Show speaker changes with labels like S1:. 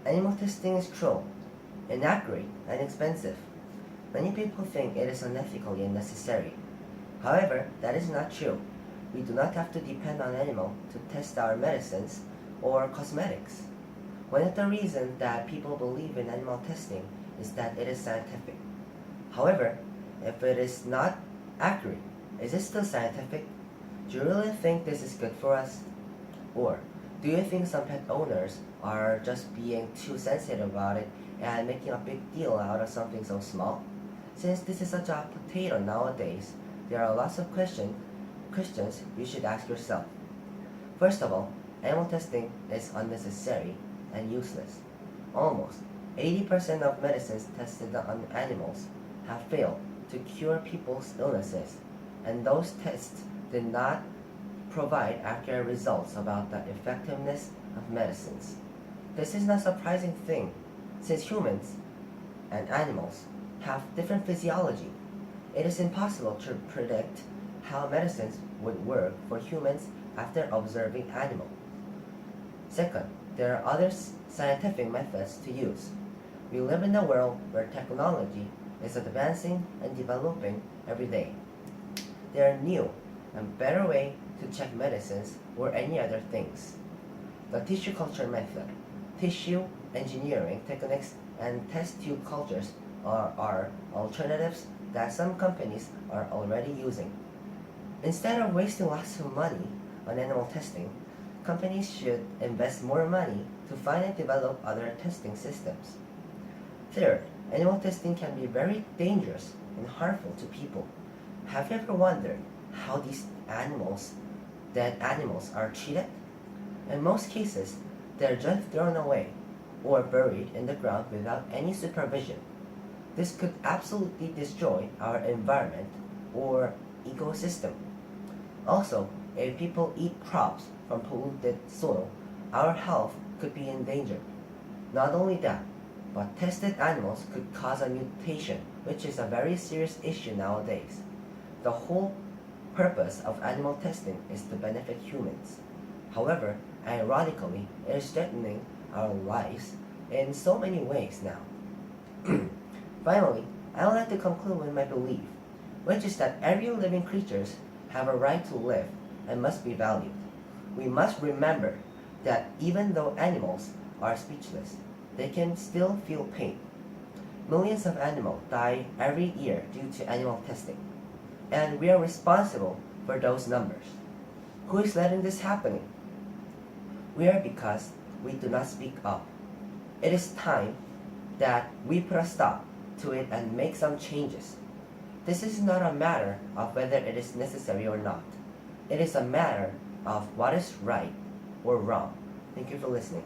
S1: Animal testing is cruel, inaccurate, and expensive. Many people think it is unethical and necessary. However, that is not true. We do not have to depend on animals to test our medicines or cosmetics. One of the reasons that people believe in animal testing is that it is scientific. However, if it is not accurate, is it still scientific? Do you really think this is good for us? Or do you think some pet owners are just being too sensitive about it and making a big deal out of something so small? Since this is such a hot potato nowadays, there are lots of questions you should ask yourself. First of all, animal testing is unnecessary and useless. Almost 80% of medicines tested on animals have failed to cure people's illnesses, and those tests did not provide accurate results about the effectiveness of medicines. This is not a surprising thing, since humans and animals have different physiology. It is impossible to predict how medicines would work for humans after observing animals. Second, there are other scientific methods to use. We live in a world where technology is advancing and developing every day. There are new and better ways to check medicines or any other things. The tissue culture method, tissue engineering techniques, and test tube cultures are alternatives that some companies are already using. Instead of wasting lots of money on animal testing, companies should invest more money to find and develop other testing systems. Third, animal testing can be very dangerous and harmful to people. Have you ever wondered how these dead animals are treated? In most cases, they are just thrown away or buried in the ground without any supervision. This could absolutely destroy our environment or ecosystem. Also, if people eat crops from polluted soil, our health could be in danger. Not only that, but tested animals could cause a mutation, which is a very serious issue nowadays. The whole purpose of animal testing is to benefit humans. However, ironically, it is threatening our lives in so many ways now. Finally, I would like to conclude with my belief, which is that every living creatures have a right to live and must be valued. We must remember that even though animals are speechless, they can still feel pain. Millions of animals die every year due to animal testing, and we are responsible for those numbers. Who is letting this happen? We are because we do not speak up. It is time that we put a stop to it and make some changes. This is not a matter of whether it is necessary or not. It is a matter of what is right or wrong. Thank you for listening.